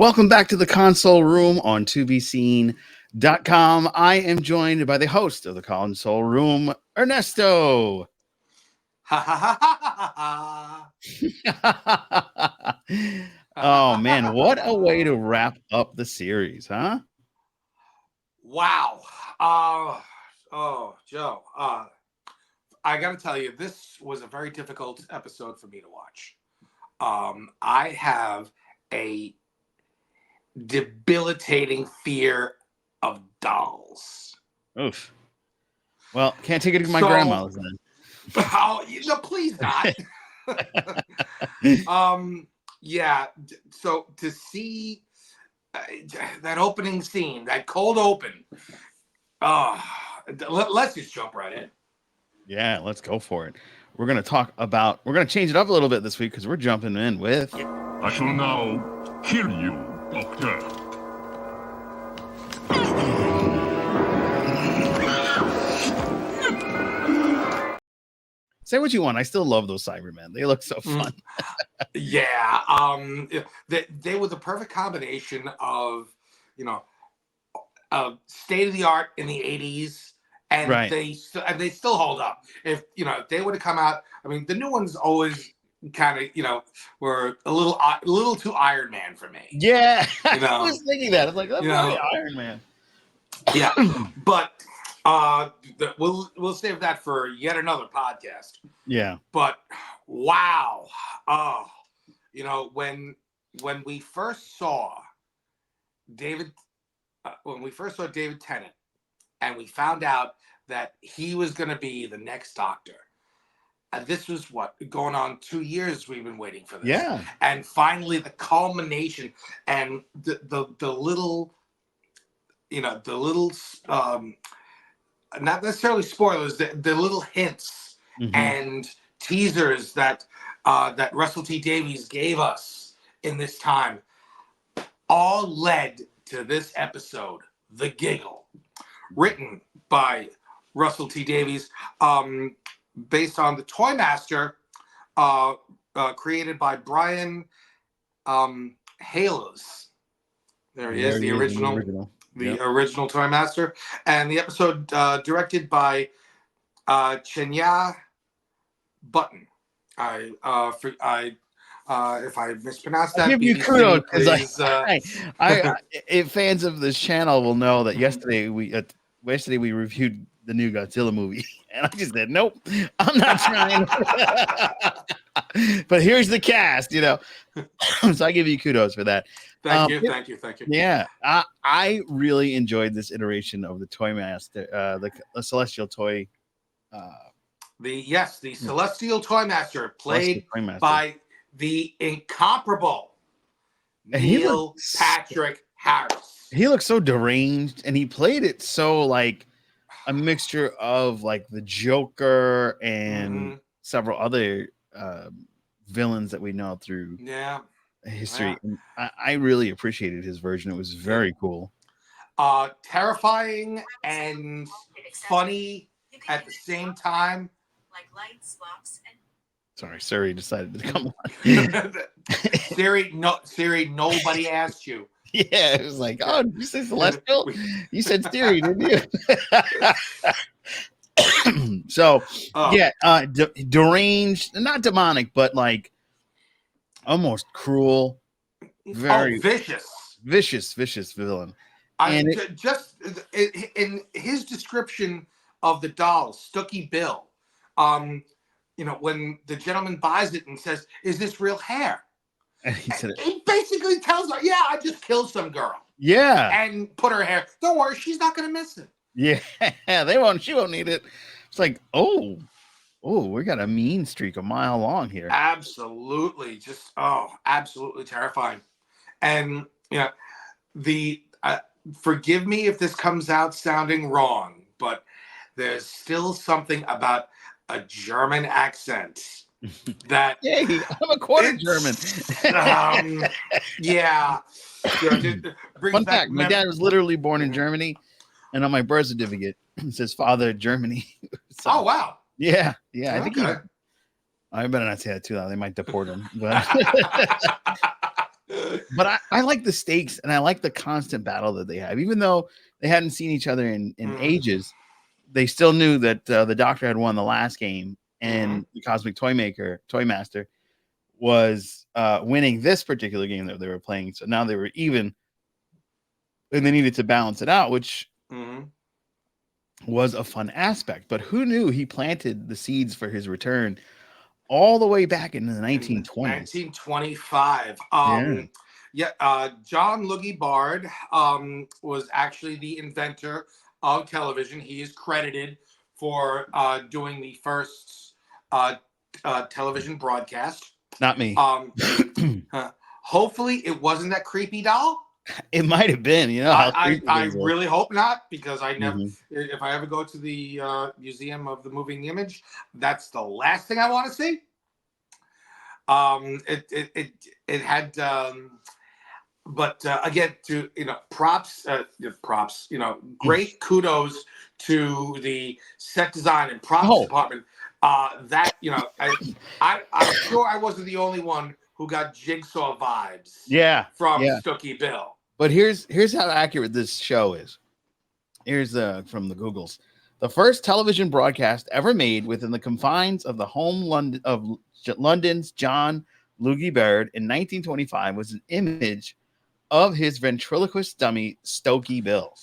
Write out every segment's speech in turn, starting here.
Welcome back to the console room on tobeseen.com. I am joined by the host of the console room, Ernesto. Oh man, what a way to wrap up the series, huh? Wow. Joe. I got to tell you, this was a very difficult episode for me to watch. I have a debilitating fear of dolls. Oof. Well, can't take it to my grandma's then. Oh, no, please not. Yeah. So to see that opening scene, that cold open, let's just jump right in. Yeah, let's go for it. We're going to change it up a little bit this week because we're jumping in with... I shall now kill you, Doctor. Say what you want. I still love those Cybermen. They look so fun. Yeah. They were the perfect combination of, state of the art in the 80s. And right. they still hold up. If they would have come out, I mean, the new ones always kind of were a little too Iron Man for me. Yeah, I was thinking that. It's like that's Iron Man. Yeah, but we'll save that for yet another podcast. Yeah. But wow, when we first saw David Tennant, and we found out that he was going to be the next Doctor. And this was going on 2 years we've been waiting for this. Yeah. And finally the culmination and the little, not necessarily spoilers, the little hints and teasers that Russell T Davies gave us in this time all led to this episode, The Giggle. Written by Russell T Davies, based on the Toy Master, created by Brian Halos. There he is, the original Toy Master, and the episode directed by Chenya Button. If I mispronounced that, I'll give you kudos because fans of this channel will know that yesterday we reviewed the new Godzilla movie, and I just said, nope, I'm not trying. But here's the cast, So I give you kudos for that. Thank you. Yeah, I really enjoyed this iteration of the Toy Master, the Celestial Toy. The Celestial Toy Master, played by the incomparable Neil Patrick Harris. He looks so deranged, and he played it so like a mixture of like the Joker and several other villains that we know through history. Yeah. And I really appreciated his version. It was very cool. Terrifying and funny at the same time. Like lights, locks, and sorry, Siri decided to come on. Siri, nobody asked you. Yeah, it was like, oh, did you say Celestial? You said Siri, didn't you? So, deranged, not demonic, but like almost cruel, very vicious villain. Just in his description of the doll, Stooky Bill, when the gentleman buys it and says, "Is this real hair?" And he basically tells her, "Yeah, I just killed some girl." Yeah, and put her hair. Don't worry, she's not going to miss it. Yeah, she won't need it. It's like, oh, we got a mean streak a mile long here. Absolutely, absolutely terrifying. And forgive me if this comes out sounding wrong, but there's still something about a German accent that hey, I'm a quarter German. Yeah. Fun fact, my dad was literally born in Germany, and on my birth certificate it says father Germany. So, oh wow. Yeah. I think I better not say that too loud. They might deport him. But But I like the stakes, and I like the constant battle that they have. Even though they hadn't seen each other in ages, they still knew that the Doctor had won the last game, and the Cosmic Toy Master, was winning this particular game that they were playing. So now they were even, and they needed to balance it out, which was a fun aspect. But who knew he planted the seeds for his return all the way back in the 1920s. 1925. John Loogie Bard was actually the inventor of television. He is credited for doing the first television broadcast. Not me. Hopefully it wasn't that creepy doll. It might have been, you know. I really hope not, because I never. If I ever go to the Museum of the Moving Image, that's the last thing I want to see. It had, but again, to props, great kudos to the set design and props department. That I'm sure I wasn't the only one who got Jigsaw vibes. From Stokey Bill. But here's how accurate this show is. Here's from the Googles. The first television broadcast ever made within the confines of the home of London's John Loogie Baird in 1925 was an image of his ventriloquist dummy Stokey Bill.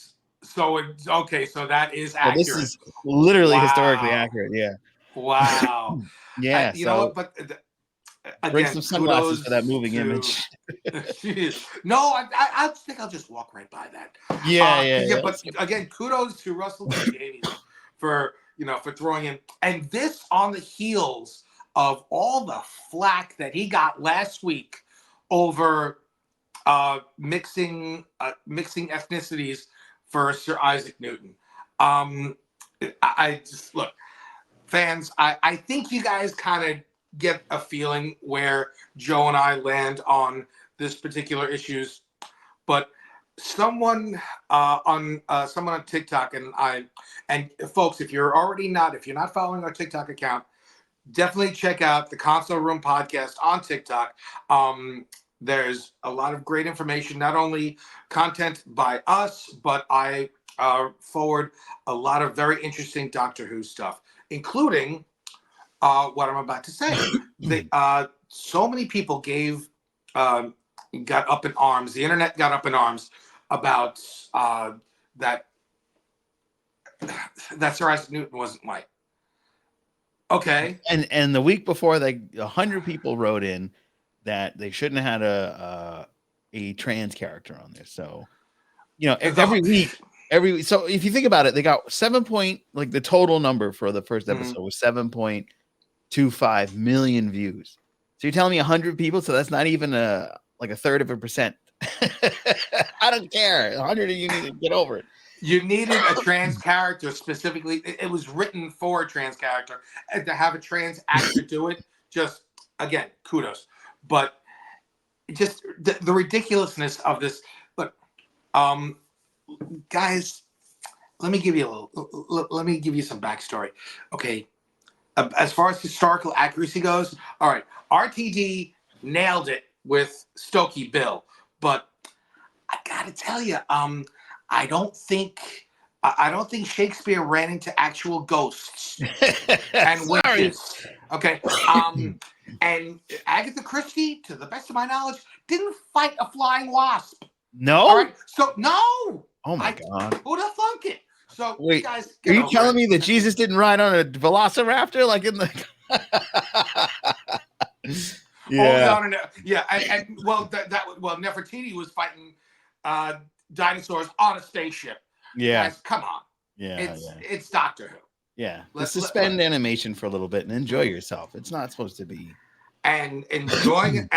So that is accurate. This is literally historically accurate. Yeah. Wow. Yeah. You know what? But again, bring some sunglasses for that moving image. No, I think I'll just walk right by that. Yeah. But again, kudos to Russell T Davies for throwing in, and this on the heels of all the flack that he got last week over mixing ethnicities for Sir Isaac Newton. I just look, fans. I think you guys kind of get a feeling where Joe and I land on this particular issues, but someone on TikTok and folks, if you're not following our TikTok account, definitely check out the Console Room podcast on TikTok. There's a lot of great information, not only content by us, but I forward a lot of very interesting Doctor Who stuff, including what I'm about to say. So many people got up in arms. The internet got up in arms about that Sir Isaac Newton wasn't white. Okay. And the week before, 100 people wrote in that they shouldn't have had a trans character on there. So, every week. So if you think about it, they got the total number for the first episode was 7.25 million views. So you're telling me 100 people, so that's not even a third of a percent. I don't care. 100 of you need to get over it. You needed a trans character specifically. It was written for a trans character, and to have a trans actor do it, just again, kudos. But just the ridiculousness of this. Look, guys, let me give you some backstory. Okay, as far as historical accuracy goes, all right, RTD nailed it with Stokey Bill, but I gotta tell you, I don't think Shakespeare ran into actual ghosts and witches. Okay, and Agatha Christie, to the best of my knowledge, didn't fight a flying wasp. No. All right, so no. Oh my God. Who'd have thunk it? So wait, guys, are you telling me that Jesus didn't ride on a velociraptor like in the? Yeah. Nefertiti was fighting dinosaurs on a spaceship. Yeah. Guys, come on. Yeah. It's Doctor Who. Yeah. Let's suspend animation for a little bit and enjoy yourself. It's not supposed to be. And enjoying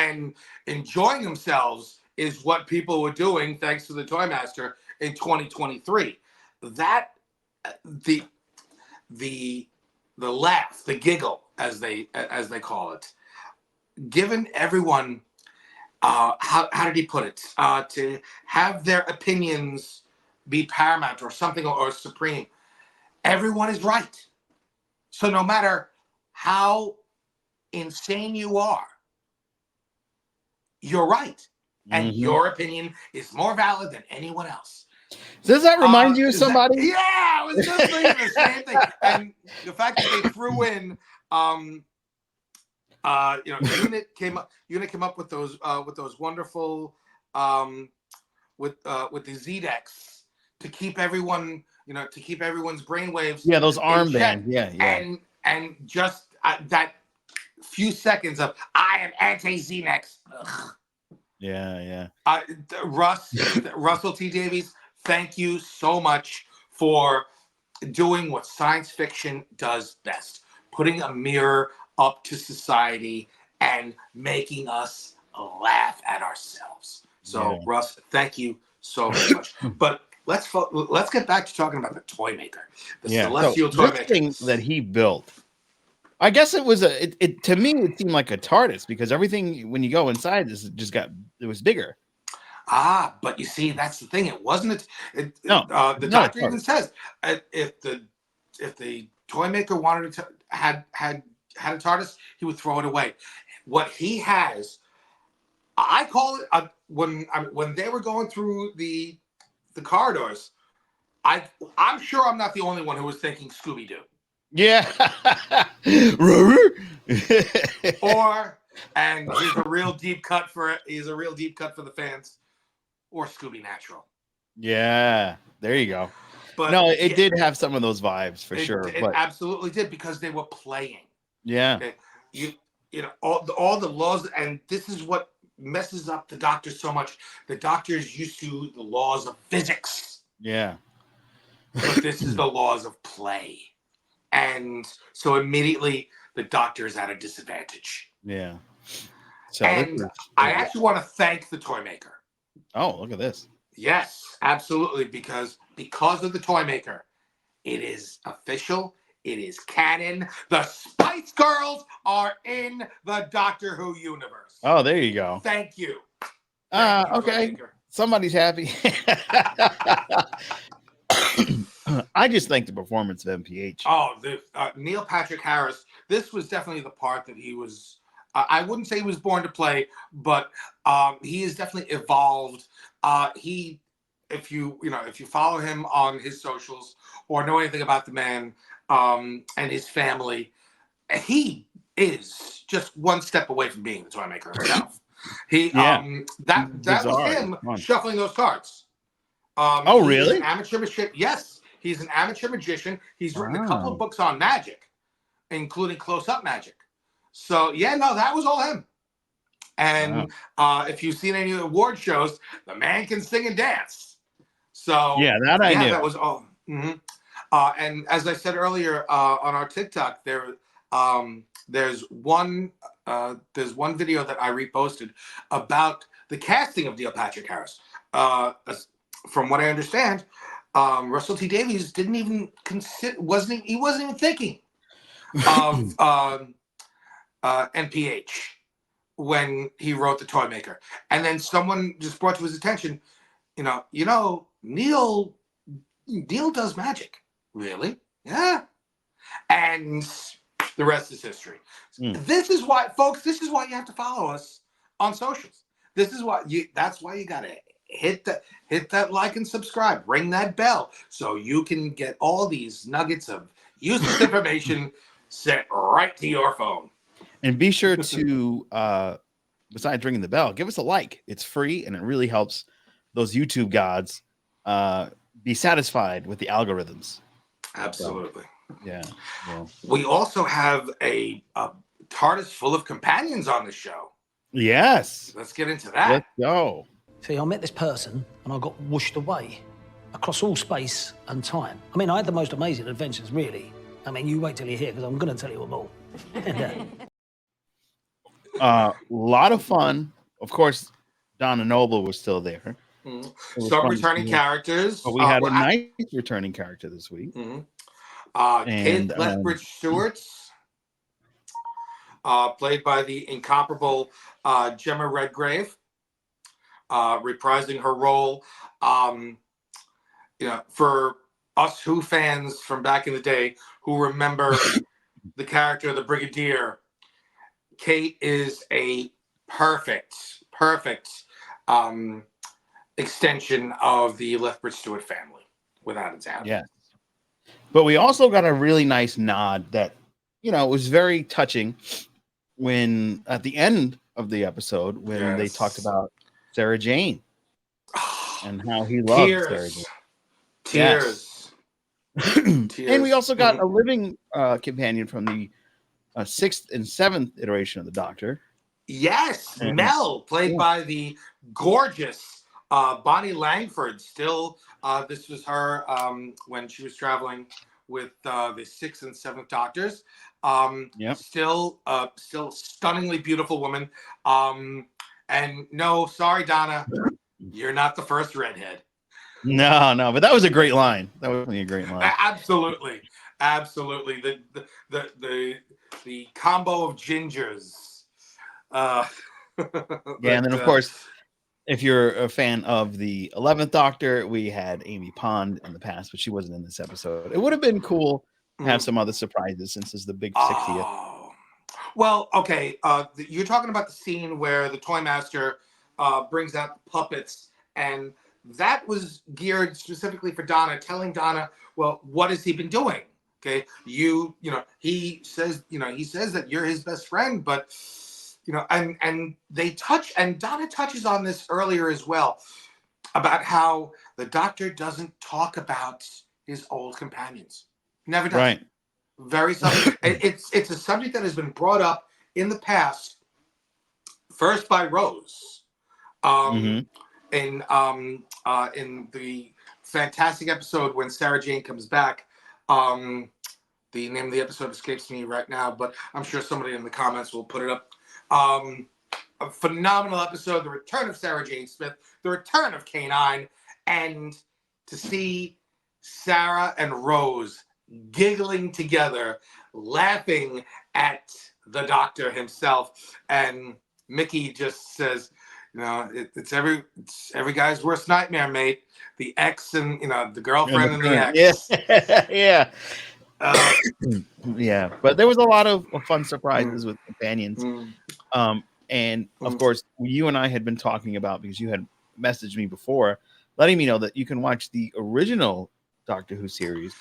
themselves is what people were doing thanks to the Toy Master in 2023. That the laugh, the giggle, as they call it, given everyone how did he put it? To have their opinions be paramount or something or supreme. Everyone is right. So no matter how insane you are, you're right. and your opinion is more valid than anyone else. Does that remind you of somebody? Yeah, I was just thinking the same thing. And the fact that they threw in, Unit came up with those wonderful, with the Z-Dex to keep everyone, to keep everyone's brainwaves. Yeah, those armbands. Yeah. And just that few seconds of I am anti-Z-Dex. Yeah. Russell T Davies, thank you so much for doing what science fiction does best, putting a mirror up to society and making us laugh at ourselves. So, Russ, thank you so very much. But let's get back to talking about the toy maker, the celestial toy maker. Thing that he built. I guess it was to me it seemed like a TARDIS because everything when you go inside this it was bigger. But you see, that's the thing. It wasn't. The doctor even says if the toy maker wanted to had a TARDIS, he would throw it away. What he has, I call it when they were going through the corridors. I'm sure I'm not the only one who was thinking Scooby Doo. Yeah. And he's a real deep cut for the fans. Or Scooby Natural. Yeah, there you go. But no, it did have some of those vibes for sure. It absolutely did because they were playing. Yeah. Okay? All the laws, and this is what messes up the Doctor so much. The Doctor is used to the laws of physics. Yeah. But this is the laws of play. And so immediately the Doctor is at a disadvantage. Yeah. So I actually want to thank the toy maker. Oh, look at this. Yes, absolutely. Because of the toy maker, it is official. It is canon. The Spice Girls are in the Doctor Who universe. Oh, there you go. Thank you. Okay. Somebody's happy. I just think the performance of MPH. Oh, Neil Patrick Harris. This was definitely the part that he was. I wouldn't say he was born to play, but he has definitely evolved. If you follow him on his socials or know anything about the man and his family, he is just one step away from being the toy maker himself. That was him shuffling those cards. Really? An amateur magician. Yes, he's an amateur magician. He's written a couple of books on magic, including close-up magic. So that was all him. And if you've seen any award shows, the man can sing and dance. So I knew. That was all. Mm-hmm. And as I said earlier on our TikTok, there's one video that I reposted about the casting of Neil Patrick Harris. From what I understand, Russell T Davies didn't even wasn't even thinking of NPH when he wrote the toy maker, and then someone just brought to his attention, Neil does magic, really, yeah, and the rest is history. This is why, folks. This is why you have to follow us on socials. That's why you gotta hit that like and subscribe, ring that bell, so you can get all these nuggets of useless information sent right to your phone. And be sure to, besides ringing the bell, give us a like. It's free, and it really helps those YouTube gods be satisfied with the algorithms. Absolutely. So, yeah. Well. We also have a TARDIS full of companions on the show. Yes. Let's get into that. Let's go. See, I met this person, and I got whooshed away across all space and time. I mean, I had the most amazing adventures, really. I mean, you wait till you hear, because I'm going to tell you them all. A lot of fun. Of course, Donna Noble was still there. Some returning characters. But we had a nice returning character this week. Kate Lethbridge Stewart, played by the incomparable Gemma Redgrave, reprising her role. For us Who fans from back in the day who remember the character of the Brigadier, Kate is a perfect extension of the Lethbridge Stewart family, without a doubt. Yeah. But we also got a really nice nod that, was very touching when at the end of the episode when they talked about Sarah Jane and how he loved Sarah Jane. Tears. And we also got a living companion from the 6th and 7th iteration of the Doctor. Yes, And, Mel, played by the gorgeous Bonnie Langford. Still, this was her when she was traveling with the 6th and 7th Doctors. Still stunningly beautiful woman. And no, sorry, Donna, you're not the first redhead. No, but that was a great line. That was a great line. Absolutely. The combo of gingers. And then of course, if you're a fan of the 11th Doctor, we had Amy Pond in the past, but she wasn't in this episode. It would have been cool to have some other surprises since it's the big 60th. Well, okay. You're talking about the scene where the Toy Master brings out the puppets, and that was geared specifically for Donna, telling Donna, well, what has he been doing? Okay, he says that you're his best friend, but and they touch, and Donna touches on this earlier as well, about how the Doctor doesn't talk about his old companions. Never does. Right. Very subject. It's a subject that has been brought up in the past, first by Rose, in the fantastic episode when Sarah Jane comes back. The name of the episode escapes me right now, but I'm sure somebody in the comments will put it up. A phenomenal episode, the return of Sarah Jane Smith, the return of K9, and to see Sarah and Rose giggling together, laughing at the Doctor himself, and Mickey just says, it's every guy's worst nightmare, mate. The ex and the girlfriend and the ex. Yeah. Yeah, but there was a lot of fun surprises with companions. And of course, you and I had been talking about, because you had messaged me before, letting me know that you can watch the original Doctor Who series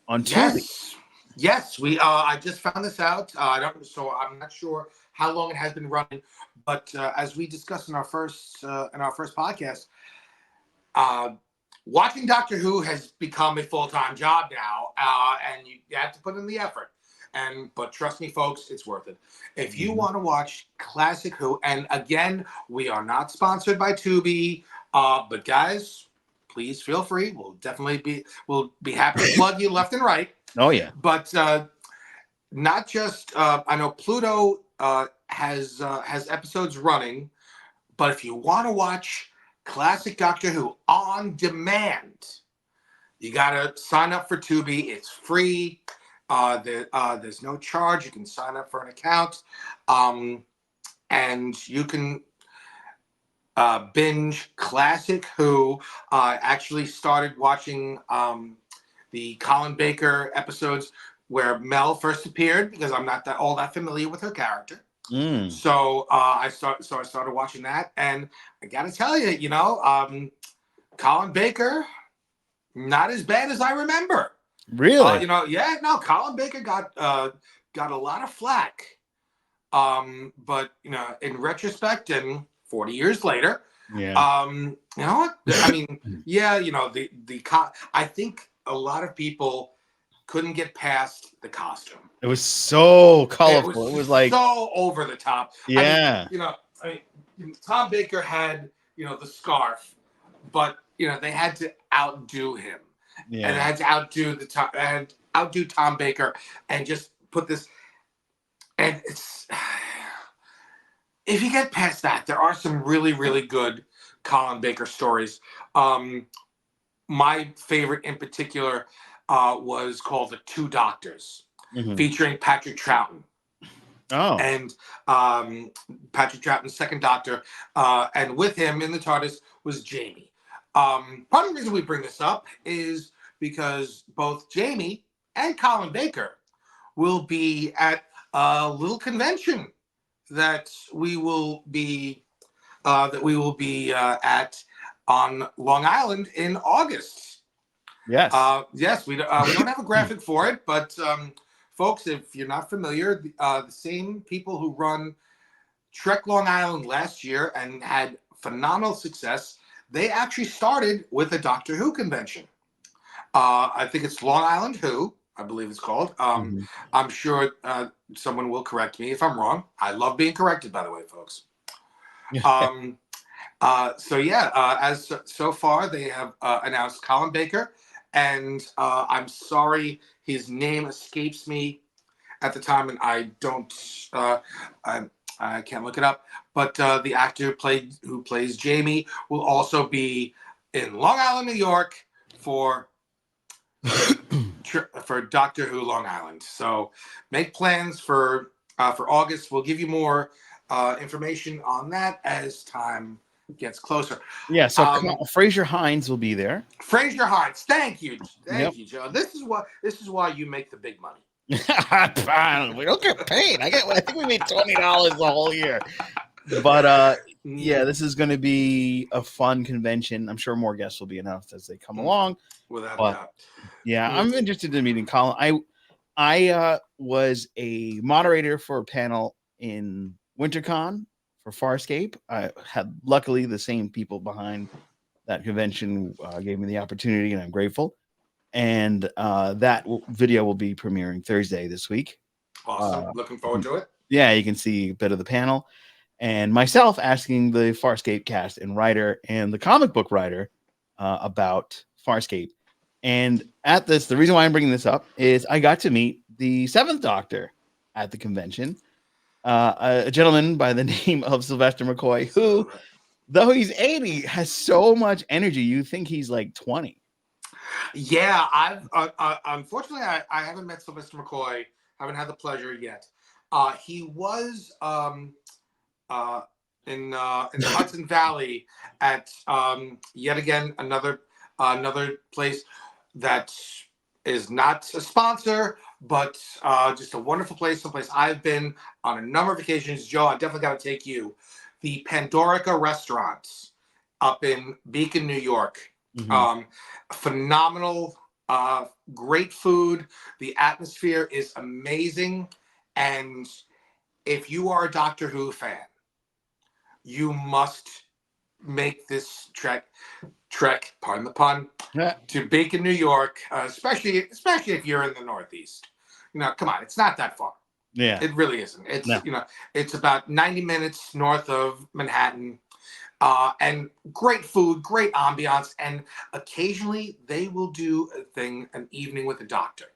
on Tubi. Yes, we. I just found this out. So I'm not sure how long it has been running, but as we discussed in our first podcast, watching Doctor Who has become a full-time job now, and you have to put in the effort. But trust me, folks, it's worth it. If you want to watch classic Who, and again, we are not sponsored by Tubi, but guys, please feel free. We'll be happy to plug you left and right. Oh yeah. But not just I know Pluto has episodes running, but if you want to watch classic Doctor Who on demand, you gotta sign up for Tubi. It's free. There's no charge. You can sign up for an account, and you can binge classic Who. I actually started watching the Colin Baker episodes where Mel first appeared, because I'm not all that familiar with her character. So I started watching that, and I gotta tell you, Colin Baker, not as bad as I remember. Really? Colin Baker got a lot of flack. But in retrospect, and 40 years later, you know what? I mean, I think a lot of people couldn't get past the costume. It was so colorful. It was like so over the top. Yeah. Tom Baker had, the scarf, but they had to outdo him. Yeah. And they had to outdo Tom Baker, and just put this. And it's, if you get past that, there are some really, really good Colin Baker stories. My favorite in particular was called The Two Doctors, featuring Patrick Troughton. Oh. And Patrick Troughton's second Doctor, and with him in the TARDIS was Jamie. Part of the reason we bring this up is because both Jamie and Colin Baker will be at a little convention that we will be that we will be at on Long Island in August. Yes. Yes, we don't have a graphic for it, but folks, if you're not familiar, the same people who run Trek Long Island last year and had phenomenal success, they actually started with a Doctor Who convention. I think it's Long Island Who, I believe it's called. I'm sure someone will correct me if I'm wrong. I love being corrected, by the way, folks. As so far they have announced Colin Baker, and I'm sorry his name escapes me at the time, and I don't, I can't look it up. But the actor who plays Jamie will also be in Long Island, New York, for Doctor Who Long Island. So make plans for August. We'll give you more information on that as time gets closer. Yeah, so Fraser Hines will be there. Fraser Hines, thank you, Joe. This is why you make the big money. We don't get paid. I think we made $20 the whole year. But yeah, this is going to be a fun convention. I'm sure more guests will be announced as they come along. Without a doubt. Yeah, I'm interested in meeting Colin. I was a moderator for a panel in WinterCon for Farscape. I had luckily the same people behind that convention gave me the opportunity, and I'm grateful. And that video will be premiering Thursday this week. Awesome. Looking forward to it. Yeah, you can see a bit of the panel. And myself asking the Farscape cast and writer and the comic book writer about Farscape. And at this, the reason why I'm bringing this up is I got to meet the 7th Doctor at the convention, a gentleman by the name of Sylvester McCoy, who, though he's 80, has so much energy. You think he's like 20. Yeah, I've unfortunately I haven't met Sylvester McCoy. Haven't had the pleasure yet. He was in the Hudson Valley at yet again another place that is not a sponsor, but just a wonderful place. Someplace I've been on a number of occasions. Joe, I definitely got to take you. The Pandorica Restaurants up in Beacon, New York. Phenomenal, great food. The atmosphere is amazing. And if you are a Doctor Who fan, you must make this trek, pardon the pun, to Beacon, New York, especially if you're in the Northeast. Come on, it's not that far. Yeah. It really isn't. It's, it's about 90 minutes north of Manhattan. And great food, great ambiance, and occasionally they will do an evening with a doctor.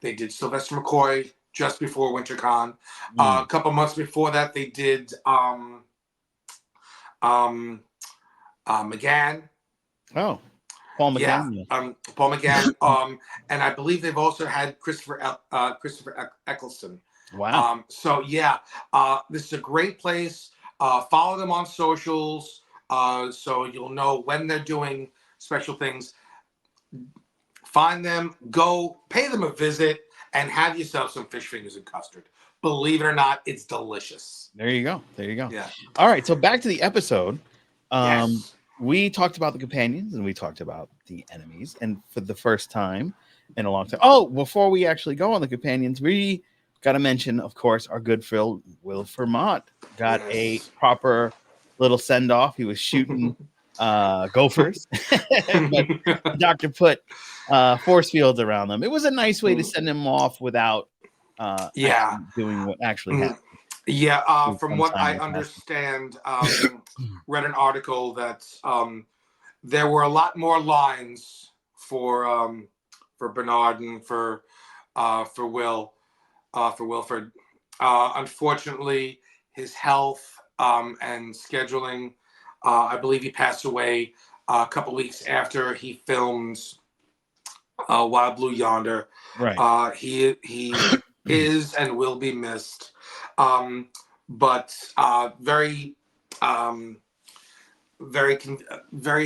They did Sylvester McCoy just before WinterCon. A couple months before that, they did McGann. Oh, Paul McGann. Yeah, Paul McGann. And I believe they've also had Christopher Eccleston. Wow. This is a great place. Follow them on socials. So you'll know when they're doing special things. Find them, go pay them a visit, and have yourself some fish fingers and custard. Believe it or not, it's delicious. There you go. Yeah. All right. So back to the episode. Yes. We talked about the companions and we talked about the enemies. And for the first time in a long time. Oh, before we actually go on the companions, we got to mention, of course, our good friend Will Fermont got a proper little send off. He was shooting gophers, but the doctor put force fields around them. It was a nice way to send him off without doing what actually happened. Yeah, from what I understand, read an article that there were a lot more lines for Bernard and for Will. For Wilford. Unfortunately, his health and scheduling, I believe he passed away a couple weeks after he filmed Wild Blue Yonder. Right. He is and will be missed. But very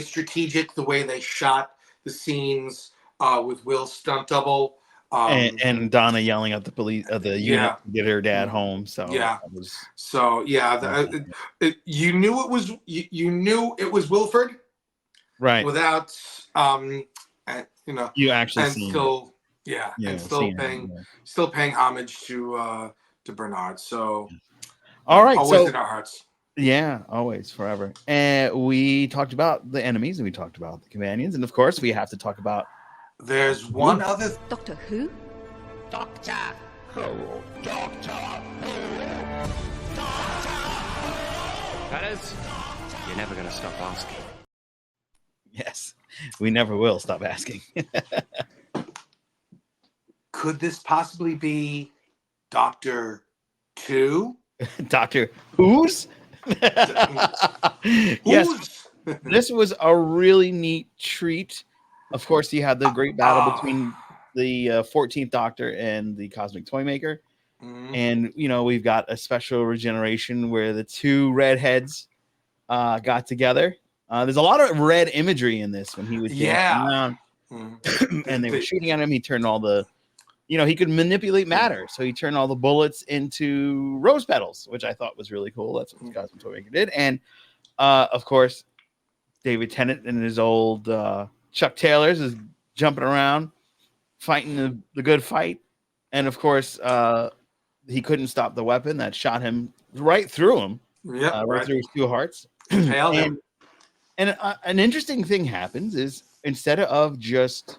strategic the way they shot the scenes with Will's stunt double. And Donna yelling at the police the unit to get her dad home. So that was you knew it was you knew it was Wilford, right? Without you actually and seeing still it. and still paying homage to Bernard. So all right, always in our hearts. Yeah, always, forever. And we talked about the enemies, and we talked about the companions, and of course, we have to talk about. There's one other. Doctor Who? Doctor Who? Doctor Who? Doctor Who? Fellas, you're never going to stop asking. Yes, we never will stop asking. Could this possibly be Doctor Two? Doctor Who's? Yes, this was a really neat treat. Of course, you had the great battle between the 14th Doctor and the Cosmic Toymaker. And, we've got a special regeneration where the two redheads got together. There's a lot of red imagery in this when he was dancing around and they were shooting at him. He turned all the, he could manipulate matter. So he turned all the bullets into rose petals, which I thought was really cool. That's what the Cosmic Toymaker did. And, of course, David Tennant and his old Chuck Taylors is jumping around, fighting the good fight. And, of course, he couldn't stop the weapon that shot him right through him. Right through his two hearts. And an interesting thing happens is instead of just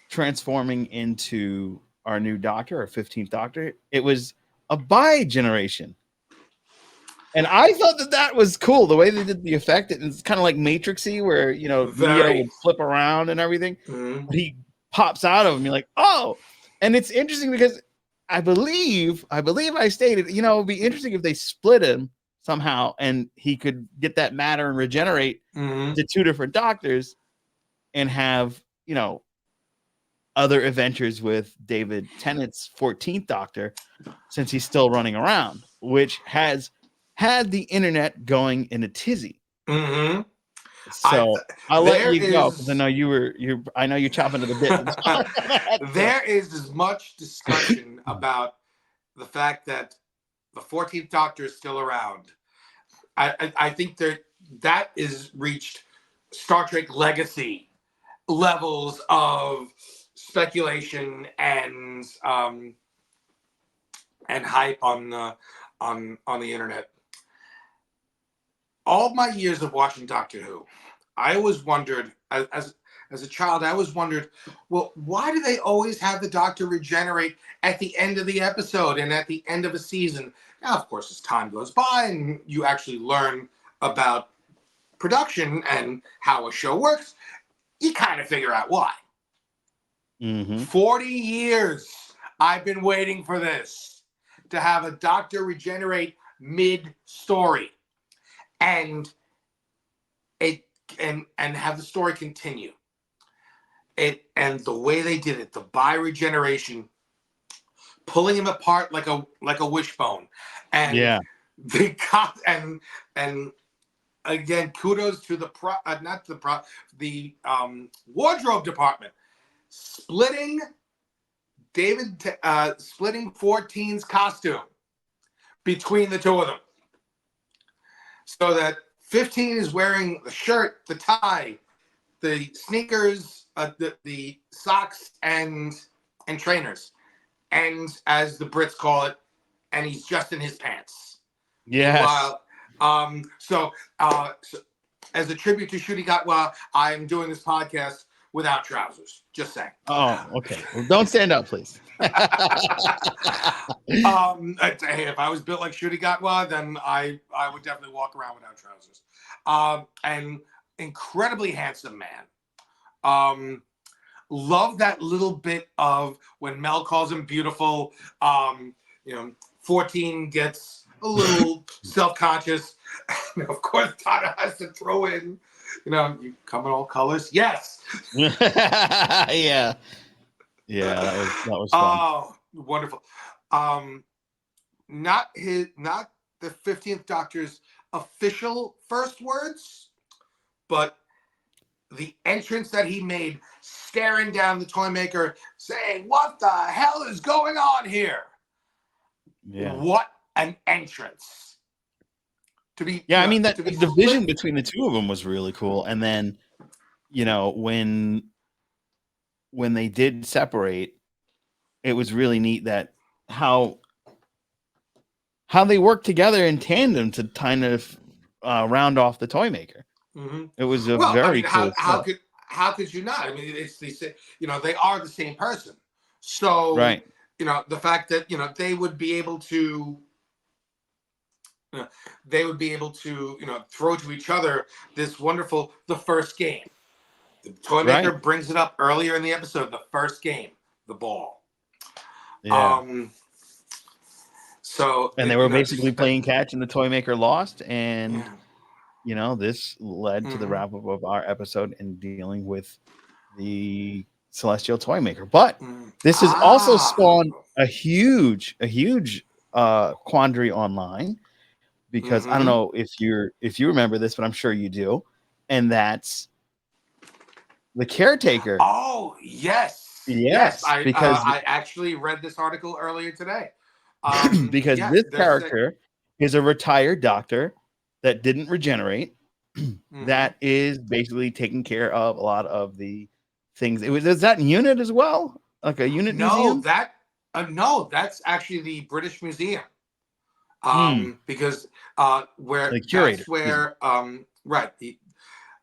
transforming into our new Doctor, our 15th Doctor, it was a bi-generation. And I thought that was cool, the way they did the effect. It's kind of like Matrixy, where, Neo would flip around and everything. But he pops out of him. You're like, oh. And it's interesting because I believe I stated, it'd be interesting if they split him somehow and he could get that matter and regenerate to two different Doctors and have, other adventures with David Tennant's 14th Doctor, since he's still running around, which has had the internet going in a tizzy. So I'll let you go because I know I know you're chopping at the bit. There is as much discussion about the fact that the 14th Doctor is still around. I think that is reached Star Trek Legacy levels of speculation and hype on the internet. All my years of watching Doctor Who, I always wondered, as a child, I always wondered, well, why do they always have the Doctor regenerate at the end of the episode and at the end of a season? Now, of course, as time goes by and you actually learn about production and how a show works, you kind of figure out why. 40 years I've been waiting for this, to have a Doctor regenerate mid-story. And have the story continue. And the way they did it, the bi-regeneration, pulling him apart like a wishbone, and and again, kudos to the wardrobe department, splitting 14's costume between the two of them. So that 15 is wearing the shirt, the tie, the sneakers, the socks, and trainers, and as the Brits call it, and he's just in his pants. Yes. So as a tribute to Ncuti Gatwa, I'm doing this podcast without trousers. Just saying. Oh, okay. Well, don't stand up, please. Hey, if I was built like Ncuti Gatwa, then I would definitely walk around without trousers. And incredibly handsome man. Love that little bit of when Mel calls him beautiful. 14 gets a little self-conscious. Of course, Tana has to throw in, you come in all colors. Yes. Yeah. That was fun. Oh, wonderful. Not the 15th Doctor's official first words, but the entrance that he made, staring down the toy maker, saying, "What the hell is going on here?" Yeah. What an entrance! To be, Yeah, I mean that to be the vision flipped. between the two of them was really cool. And then, when they did separate, it was really neat that how they worked together in tandem to kind of round off the toy maker. Mm-hmm. It was a Well, I very mean, cool stuff. how could you not? I mean, it's the they are the same person. So Right. the fact that they would be able to throw to each other this wonderful the first game. The toy maker Right. brings it up earlier in the episode. The first game, the ball. Yeah. So And they were basically playing catch, and the toy maker lost, and this led to the wrap up of our episode and dealing with the celestial toy maker. But this has also spawned a huge quandary online, because I don't know if you remember this, but I'm sure you do, and that's the caretaker. Oh yes. Because I actually read this article earlier today. because this character is a retired doctor that didn't regenerate, that is basically taking care of a lot of the things. Is that unit as well, like a unit museum? No, that's actually the British Museum. Because where the curator, that's where right,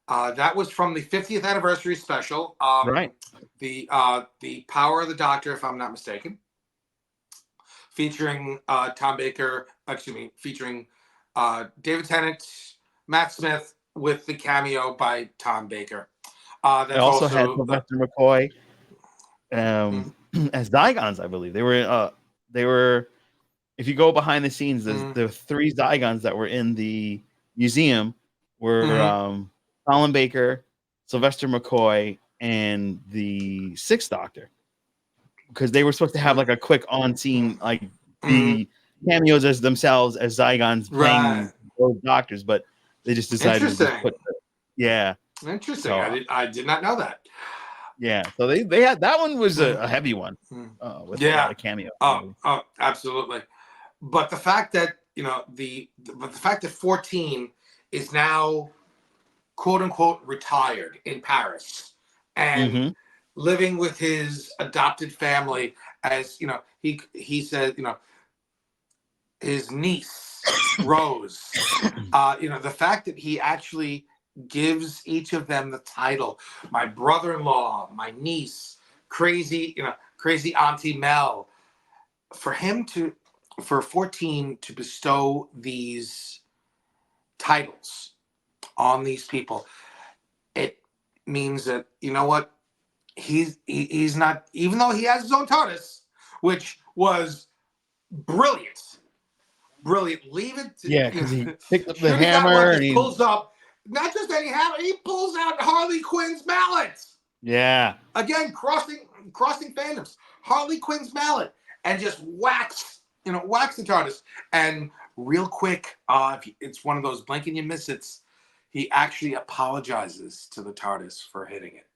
that was from the 50th anniversary special. Right. The Power of the Doctor, if I'm not mistaken, featuring Tom Baker. Excuse me, featuring David Tennant, Matt Smith, with the cameo by Tom Baker. They also had Sylvester McCoy as Zygons, I believe. They were. If you go behind the scenes, the three Zygons that were in the museum were Colin Baker, Sylvester McCoy, and the Sixth Doctor, because they were supposed to have like a quick on-scene, like the cameos as themselves as Zygons playing both doctors, but they just decided to just put Interesting. So, I did not know that. Yeah, so they had that one was a heavy one with a lot of cameos. Oh, absolutely. But the fact that the fact that 14 is now quote unquote retired in Paris and living with his adopted family, as he said, his niece Rose, the fact that he actually gives each of them the title, my brother-in-law, my niece, crazy Auntie Mel, for 14 to bestow these titles on these people, it means that what, he's not, even though he has his own TARDIS, which was brilliant. Leave it to, because he picked up the hammer and he pulls up not just any hammer, he pulls out Harley Quinn's mallet. Yeah. Again, crossing fandoms. Harley Quinn's mallet, and just wax the TARDIS. And real quick, it's one of those blink and you miss it. He actually apologizes to the TARDIS for hitting it.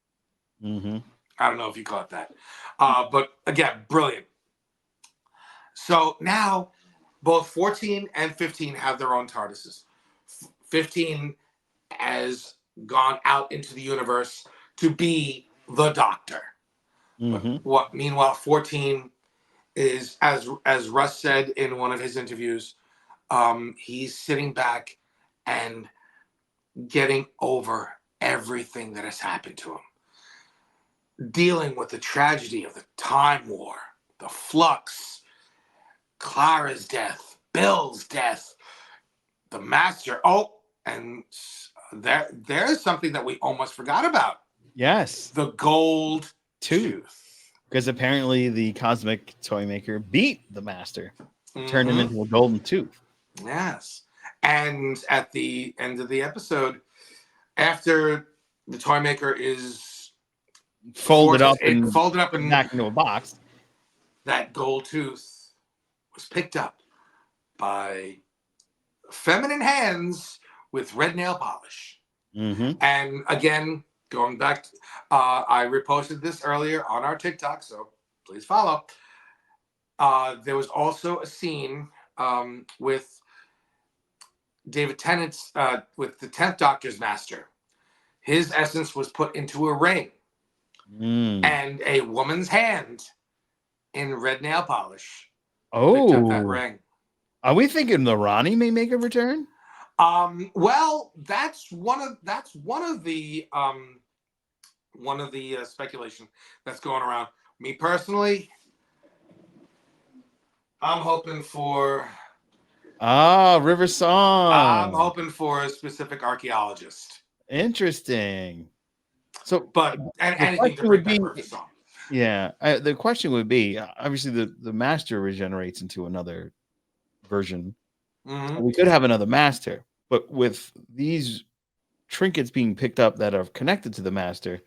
I don't know if you caught that, but again, brilliant. So now, both 14 and 15 have their own TARDISes. 15 has gone out into the universe to be the Doctor. Meanwhile, 14 is, as Russ said in one of his interviews, he's sitting back and getting over everything that has happened to him, dealing with the tragedy of the Time War, the Flux, Clara's death, Bill's death, the Master. Oh, and there's something that we almost forgot about. Yes, the gold tooth. Because apparently the cosmic toy maker beat the Master, turned him into a golden tooth. Yes. And at the end of the episode, after the toy maker is folded up and back into a box, that gold tooth was picked up by feminine hands with red nail polish. And again, going back, I reposted this earlier on our TikTok, so please follow. There was also a scene with David Tennant's, with the 10th Doctor's master. His essence was put into a ring, and a woman's hand in red nail polish picked up that ring. Are we thinking the Ronnie may make a return? Well, that's one of the speculation that's going around. Me personally, I'm hoping for River Song. I'm hoping for a specific archaeologist. Interesting. So, but anything to bring back River Song. Yeah, the question would be, obviously the master regenerates into another version. Mm-hmm. We could have another master, but with these trinkets being picked up that are connected to the master,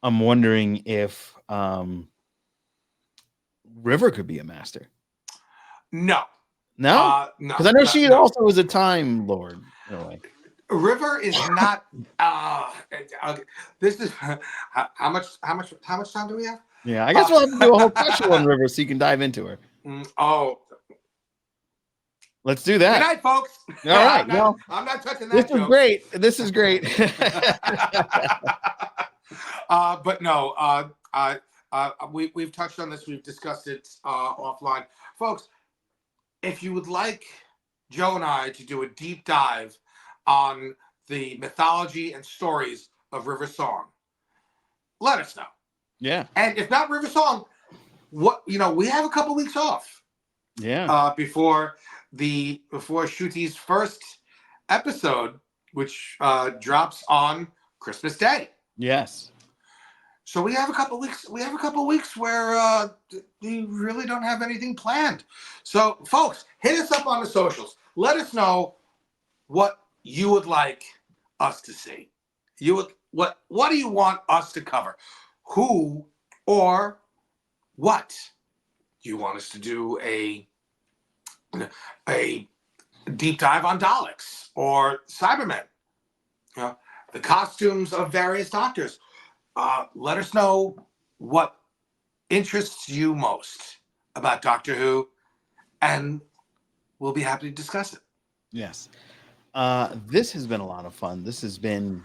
I'm wondering if River could be a master. No, because I know she also was a Time Lord in a way. River is not. This is how much time do we have? Yeah, I guess we'll have to do a whole special on River so you can dive into her. Let's do that. Good night, folks. All right. I'm not touching that. This is great. This is great. But no, we've touched on this. We've discussed it offline, folks. If you would like Joe and I to do a deep dive on the mythology and stories of River Song, let us know. Yeah. And if not River Song, we have a couple weeks off. Yeah. Before Ncuti's first episode, which drops on Christmas Day. Yes. So we have a couple weeks. We have a couple weeks where we really don't have anything planned. So, folks, hit us up on the socials. Let us know what you would like us to see. What do you want us to cover? Who or what do you want us to do a deep dive on Daleks or Cybermen? The costumes of various doctors. Let us know what interests you most about Doctor Who, and we'll be happy to discuss it. Yes. This has been a lot of fun. This has been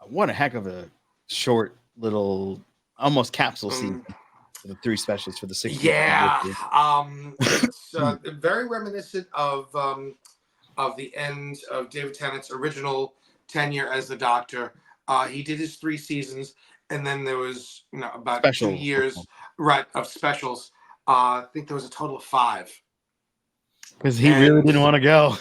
what a heck of a short little almost capsule season for the 3 specials for the 60th. Yeah. It's very reminiscent of the end of David Tennant's original tenure as the Doctor. He did his 3 seasons, and then there was about 2 years of specials. I think there was a total of 5. Because he really didn't want to go.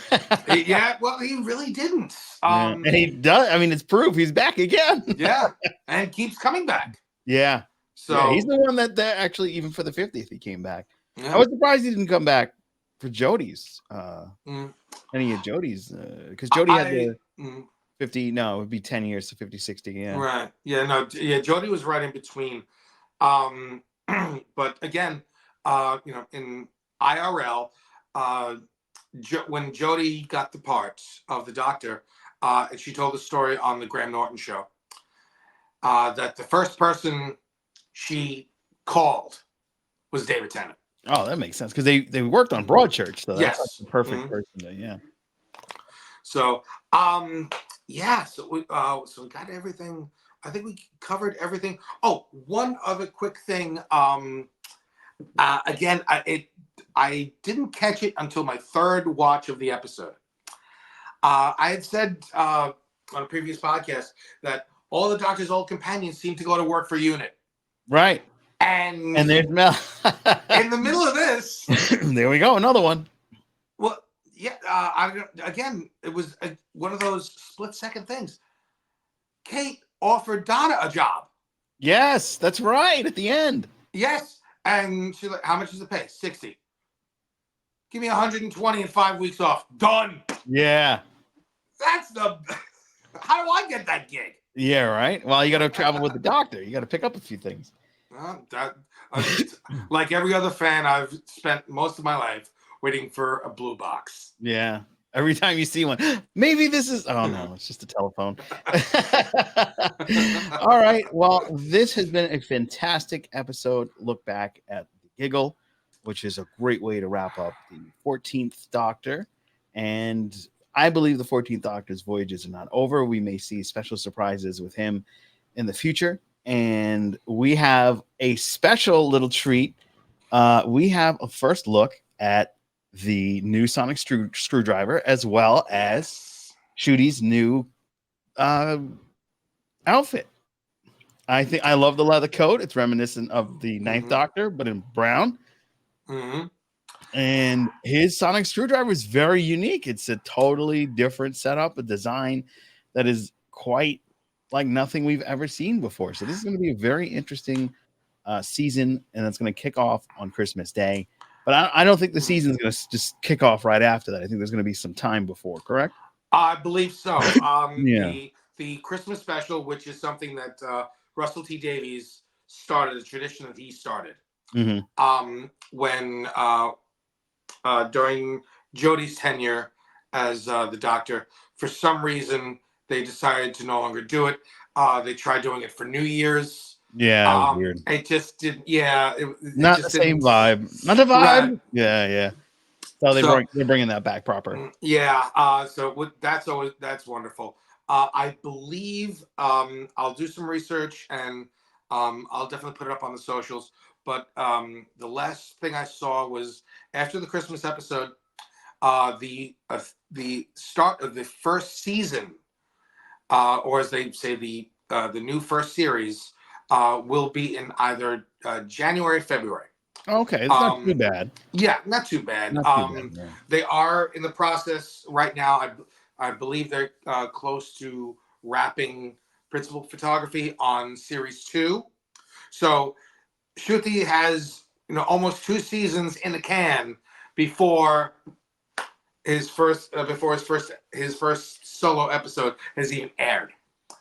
Yeah, well, he really didn't. And he does. I mean, it's proof he's back again. Yeah, and keeps coming back. Yeah. So he's the one that actually, even for the 50th, he came back. Yeah. I was surprised he didn't come back for Jodie's. Any of Jodie's, because Jodie had the 50. No, it would be 10 years to 50, 60. Yeah. Right. Yeah. No. Yeah. Jodie was right in between. But again, in IRL, when Jodie got the part of the Doctor, and she told the story on the Graham Norton show, that the first person she called was David Tennant. Oh, that makes sense because they worked on Broadchurch, so that's the perfect person. So, so we got everything. I think we covered everything. Oh, one other quick thing. Again, I didn't catch it until my 3rd watch of the episode. I had said on a previous podcast that all the Doctor's old companions seem to go to work for UNIT. Right. And there's Mel. In the middle of this. There we go. Another one. Well, yeah. Again, it was one of those split-second things. Kate offered Donna a job. Yes, that's right. At the end. Yes. And she's like, how much does it pay? 60. Give me 120 and 5 weeks off. Done. Yeah. That's how do I get that gig? Yeah, right. Well, you got to travel with the Doctor. You got to pick up a few things. Like every other fan, I've spent most of my life waiting for a blue box. Yeah. Every time you see one, maybe this is, oh no, it's just a telephone. All right. Well, this has been a fantastic episode. Look back at the giggle, which is a great way to wrap up the 14th Doctor. And I believe the 14th Doctor's voyages are not over. We may see special surprises with him in the future. And we have a special little treat. We have a first look at the new sonic screwdriver, as well as Ncuti's new outfit. I think I love the leather coat. It's reminiscent of the Ninth Doctor, but in brown. And his sonic screwdriver is very unique. It's a totally different setup, a design that is quite like nothing we've ever seen before. So this is going to be a very interesting season, and it's going to kick off on Christmas Day. But I don't think the season's going to just kick off right after that. I think there's going to be some time before, correct? I believe so. Yeah. The Christmas special, which is something that Russell T Davies started, a tradition that he started. When during Jodie's tenure as the Doctor, for some reason they decided to no longer do it. They tried doing it for New Year's. Yeah, it was weird. It just didn't. Yeah, not just the same didn't, vibe. Not the vibe. Right. Yeah. So they're bringing that back proper. Yeah. So that's wonderful. I believe I'll do some research and I'll definitely put it up on the socials. But the last thing I saw was after the Christmas episode, the start of the first season, or as they say, the new first series, will be in either January, February. Okay, it's not too bad. Yeah, not too bad. They are in the process right now. I believe they're close to wrapping principal photography on series 2. So Ncuti has almost 2 seasons in the can before his first solo episode has even aired.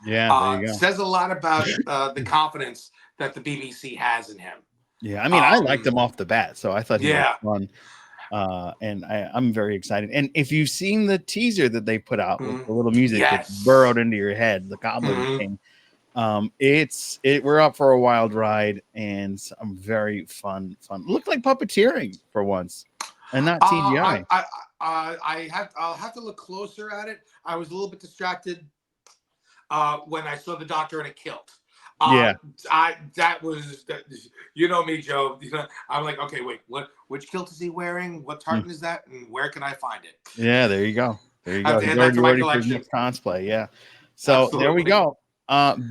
Yeah, there you go. Says a lot about the confidence that the BBC has in him. Yeah, I mean, I liked him off the bat, so I thought he was fun. And I'm very excited. And if you've seen the teaser that they put out with the little music that's burrowed into your head, the Goblin King, we're up for a wild ride and some very fun. Looked like puppeteering for once, and not CGI. I'll have to look closer at it. I was a little bit distracted when I saw the Doctor in a kilt. That was me, Joe. I'm like, okay, wait, which kilt is he wearing? What tartan is that, and where can I find it? Yeah, there you go. He's already ready for next cosplay. Yeah, so absolutely. There we go.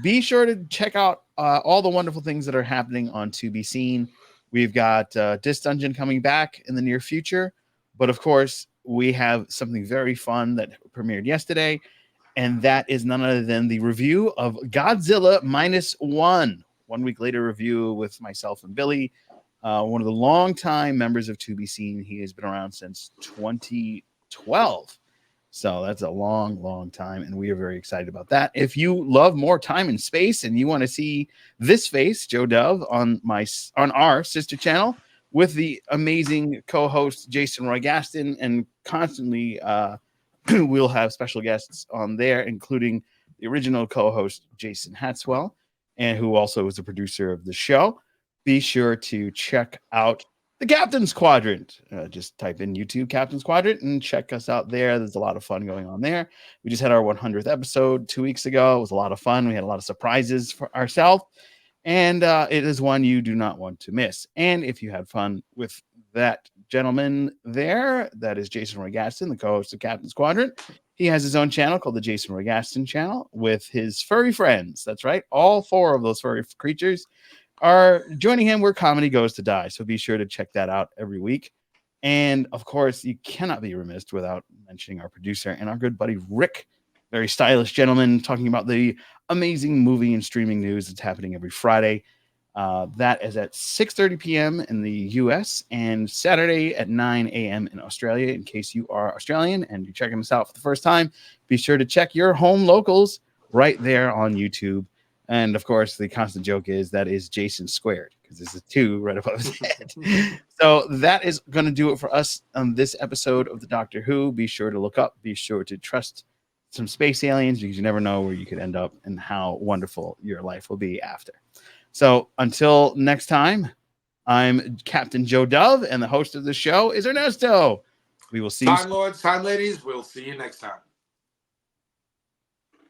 Be sure to check out all the wonderful things that are happening on To Be Seen. We've got Dis Dungeon coming back in the near future, but of course we have something very fun that premiered yesterday. And that is none other than the review of Godzilla -1. 1 week later review with myself and Billy, one of the longtime members of To Be Seen. He has been around since 2012. So that's a long time. And we are very excited about that. If you love more time and space and you want to see this face, Joe Dove, on our sister channel with the amazing co-host Jason Roy Gaston, and constantly we'll have special guests on there, including the original co-host Jason Hatswell, and who also is a producer of the show. Be sure to check out the Captain's Quadrant. Just type in YouTube Captain's Quadrant and check us out there. There's a lot of fun going on there. We just had our 100th episode 2 weeks ago. It was a lot of fun. We had a lot of surprises for ourselves, and it is one you do not want to miss. And if you had fun with that gentleman there, that is Jason Roy Gaston, the co-host of Captain's Quadrant. He has his own channel called the Jason Roy Gaston channel with his furry friends. That's right. All 4 of those furry creatures are joining him where comedy goes to die. So be sure to check that out every week. And of course, you cannot be remiss without mentioning our producer and our good buddy Rick, very stylish gentleman, talking about the amazing movie and streaming news that's happening every Friday. That is at 6:30 p.m. in the US and Saturday at 9 a.m. in Australia. In case you are Australian and you're checking us out for the first time, be sure to check your home locals right there on YouTube. And of course, the constant joke is that is Jason squared because there's a 2 right above his head. So that is going to do it for us on this episode of the Doctor Who. Be sure to look up, be sure to trust some space aliens because you never know where you could end up and how wonderful your life will be after. So until next time, I'm Captain Joe Dove, and the host of the show is Ernesto. We will see you. Time Lords, Time Ladies, we'll see you next time.